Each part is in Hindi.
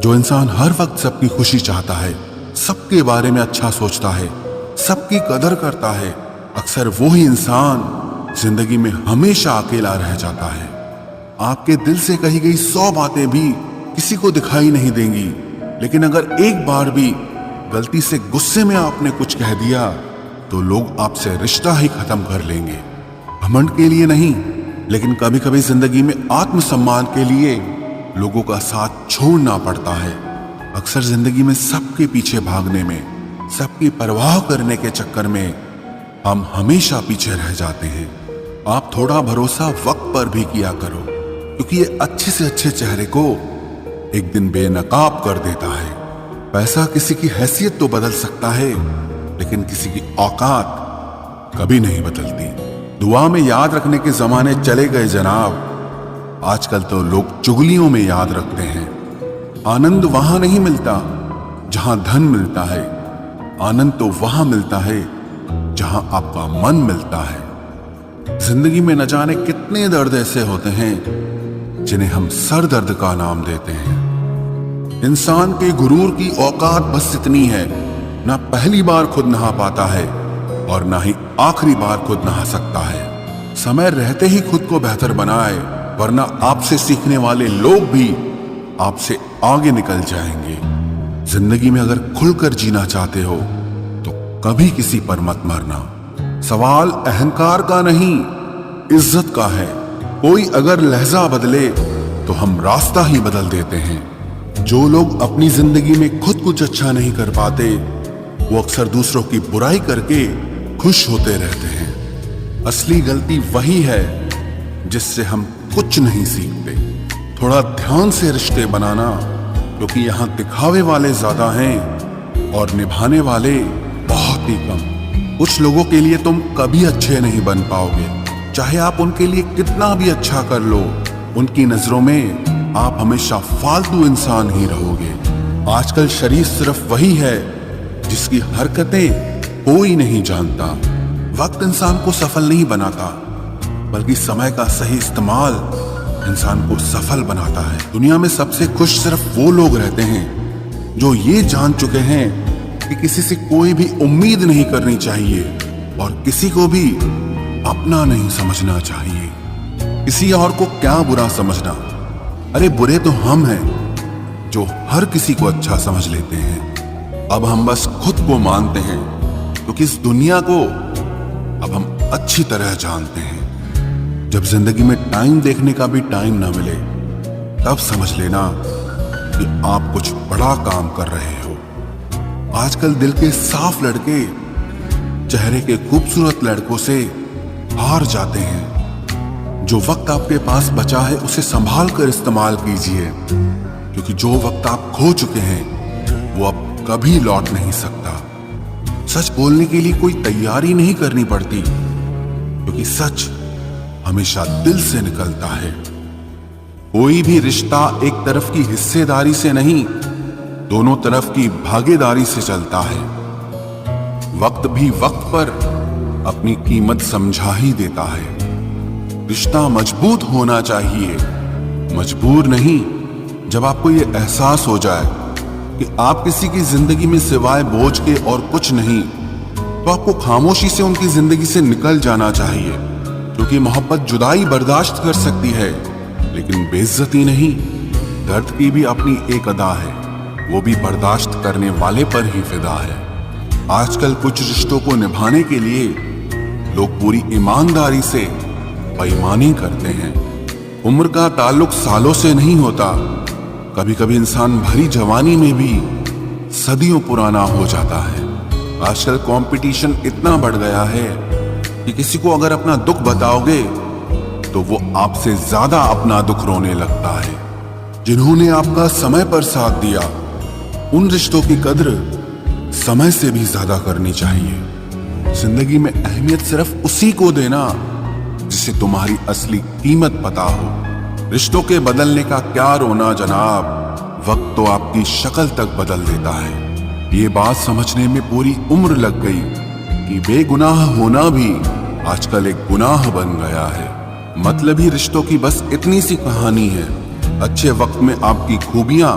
जो इंसान हर वक्त सबकी खुशी चाहता है, सबके बारे में अच्छा सोचता है, सबकी कदर करता है, अक्सर वो ही इंसान जिंदगी में हमेशा अकेला रह जाता है। आपके दिल से कही गई 100 बातें भी किसी को दिखाई नहीं देंगी, लेकिन अगर एक बार भी गलती से गुस्से में आपने कुछ कह दिया तो लोग आपसे रिश्ता ही खत्म कर लेंगे। घमंड के लिए नहीं, लेकिन कभी कभी जिंदगी में आत्मसम्मान के लिए लोगों का साथ छोड़ना पड़ता है। अक्सर जिंदगी में सबके पीछे भागने में, सबकी परवाह करने के चक्कर में हम हमेशा पीछे रह जाते हैं। आप थोड़ा भरोसा वक्त पर भी किया करो, क्योंकि ये अच्छे से अच्छे चेहरे को एक दिन बेनकाब कर देता है। पैसा किसी की हैसियत तो बदल सकता है, लेकिन किसी की औकात कभी नहीं बदलती। दुआ में याद रखने के जमाने चले गए जनाब, आजकल तो लोग चुगलियों में याद रखते हैं। आनंद वहां नहीं मिलता जहां धन मिलता है, आनंद तो वहां मिलता है जहां आपका मन मिलता है। जिंदगी में न जाने कितने दर्द ऐसे होते हैं जिन्हें हम सर दर्द का नाम देते हैं। इंसान के गुरूर की औकात बस इतनी है, ना पहली बार खुद नहा पाता है और ना ही आखिरी बार खुद नहा सकता है। समय रहते ही खुद को बेहतर बनाए, वरना आपसे सीखने वाले लोग भी आपसे आगे निकल जाएंगे। जिंदगी में अगर खुलकर जीना चाहते हो तो कभी किसी पर मत मरना। सवाल अहंकार का नहीं, इज्जत का है। कोई अगर लहजा बदले तो हम रास्ता ही बदल देते हैं। जो लोग अपनी जिंदगी में खुद कुछ अच्छा नहीं कर पाते, वो अक्सर दूसरों की बुराई करके खुश होते रहते हैं। असली गलती वही है जिससे हम कुछ नहीं सीखते। थोड़ा ध्यान से रिश्ते बनाना, क्योंकि यहां दिखावे वाले ज्यादा हैं और निभाने वाले बहुत ही कम। कुछ लोगों के लिए तुम कभी अच्छे नहीं बन पाओगे, चाहे आप उनके लिए कितना भी अच्छा कर लो। उनकी नजरों में आप हमेशा फालतू इंसान ही रहोगे। आजकल शरीफ सिर्फ वही है जिसकी हरकतें कोई नहीं जानता। वक्त इंसान को सफल नहीं बनाता, बल्कि समय का सही इस्तेमाल इंसान को सफल बनाता है। दुनिया में सबसे खुश सिर्फ वो लोग रहते हैं जो ये जान चुके हैं कि किसी से कोई भी उम्मीद नहीं करनी चाहिए और किसी को भी अपना नहीं समझना चाहिए। किसी और को क्या बुरा समझना, अरे बुरे तो हम हैं जो हर किसी को अच्छा समझ लेते हैं। अब हम बस खुद को मानते हैं, क्योंकि इस दुनिया को अब हम अच्छी तरह जानते हैं। जब जिंदगी में टाइम देखने का भी टाइम ना मिले, तब समझ लेना कि आप कुछ बड़ा काम कर रहे हो। आजकल दिल के साफ लड़के चेहरे के खूबसूरत लड़कों से हार जाते हैं। जो वक्त आपके पास बचा है उसे संभाल कर इस्तेमाल कीजिए, क्योंकि जो वक्त आप खो चुके हैं वो अब कभी लौट नहीं सकता। सच बोलने के लिए कोई तैयारी नहीं करनी पड़ती, क्योंकि सच हमेशा दिल से निकलता है। कोई भी रिश्ता एक तरफ की हिस्सेदारी से नहीं, दोनों तरफ की भागीदारी से चलता है। वक्त भी वक्त पर अपनी कीमत समझा ही देता है। रिश्ता मजबूत होना चाहिए, मजबूर नहीं। जब आपको ये एहसास हो जाए कि आप किसी की जिंदगी में सिवाय बोझ के और कुछ नहीं, तो आपको खामोशी से उनकी जिंदगी से निकल जाना चाहिए। क्योंकि मोहब्बत जुदाई बर्दाश्त कर सकती है, लेकिन बेइज्जती नहीं। दर्द की भी अपनी एक अदा है, वो भी बर्दाश्त करने वाले पर ही फिदा है। आजकल कुछ रिश्तों को निभाने के लिए लोग पूरी ईमानदारी से बेईमानी करते हैं। उम्र का ताल्लुक सालों से नहीं होता। कभी कभी इंसान भरी जवानी में भी सदियों पुराना हो जाता है। आजकल कंपटीशन इतना बढ़ गया है कि किसी को अगर अपना दुख बताओगे तो वो आपसे ज्यादा अपना दुख रोने लगता है। जिन्होंने आपका समय पर साथ दिया, उन रिश्तों की कद्र समय से भी ज्यादा करनी चाहिए। जिंदगी में अहमियत सिर्फ उसी को देना जिसे तुम्हारी असली कीमत पता हो। रिश्तों के बदलने का क्या रोना जनाब, वक्त तो आपकी शक्ल तक बदल देता है। ये बात समझने में पूरी उम्र लग गई कि बेगुनाह होना भी आजकल एक गुनाह बन गया है। मतलबी रिश्तों की बस इतनी सी कहानी है। अच्छे वक्त में आपकी खूबियां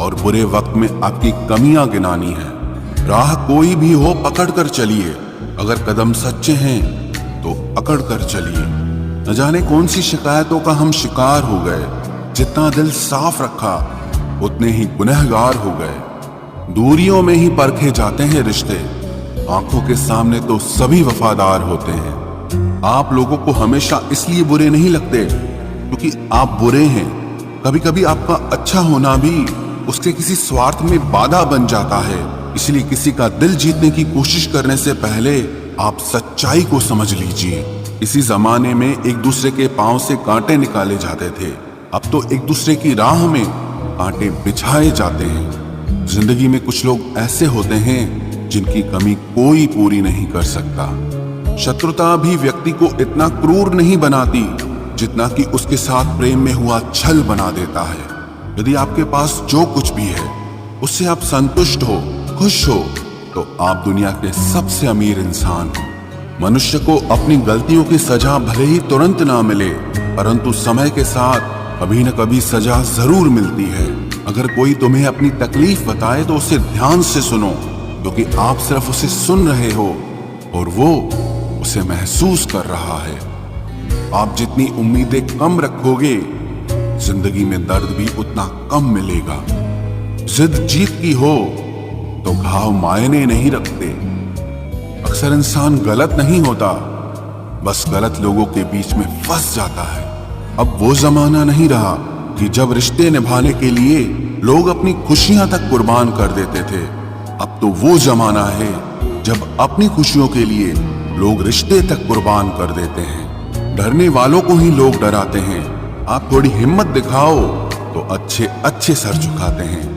और बुरे वक्त में आपकी कमियां गिनानी है। राह कोई भी हो पकड़ कर चलिए, अगर कदम सच्चे हैं तो अकड़ कर चलिए। न जाने कौन सी शिकायतों का हम शिकार हो गए, जितना दिल साफ रखा उतने ही गुनहगार हो गए। दूरियों में ही परखे जाते हैं रिश्ते, आंखों के सामने तो सभी वफादार होते हैं। आप लोगों को हमेशा इसलिए बुरे नहीं लगते क्योंकि आप बुरे हैं। कभी कभी आपका अच्छा होना भी उसके किसी स्वार्थ में बाधा बन जाता है। इसलिए किसी का दिल जीतने की कोशिश करने से पहले आप सच्चाई को समझ लीजिए। इसी जमाने में एक दूसरे के पांव से कांटे निकाले जाते थे, अब तो एक दूसरे की राह में कांटे बिछाए जाते हैं। जिंदगी में कुछ लोग ऐसे होते हैं जिनकी कमी कोई पूरी नहीं कर सकता। शत्रुता भी व्यक्ति को इतना क्रूर नहीं बनाती जितना कि उसके साथ प्रेम में हुआ छल बना देता है। यदि आपके पास जो कुछ भी है उससे आप संतुष्ट हो, खुश हो, तो आप दुनिया के सबसे अमीर इंसान हो। मनुष्य को अपनी गलतियों की सजा भले ही तुरंत ना मिले, परंतु समय के साथ कभी न कभी सजा जरूर मिलती है। अगर कोई तुम्हें अपनी तकलीफ बताए तो उसे ध्यान से सुनो, क्योंकि आप सिर्फ उसे सुन रहे हो और वो उसे महसूस कर रहा है। आप जितनी उम्मीदें कम रखोगे, जिंदगी में दर्द भी उतना कम मिलेगा। जिद जीत की हो तो घाव मायने नहीं रखते। अक्सर इंसान गलत नहीं होता, बस गलत लोगों के बीच में फंस जाता है। अब वो जमाना नहीं रहा कि जब रिश्ते निभाने के लिए लोग अपनी खुशियां तक कुर्बान कर देते थे। अब तो वो जमाना है जब अपनी खुशियों के लिए लोग रिश्ते तक कुर्बान कर देते हैं। डरने वालों को ही लोग डराते हैं। आप थोड़ी हिम्मत दिखाओ तो अच्छे अच्छे सर झुकाते हैं।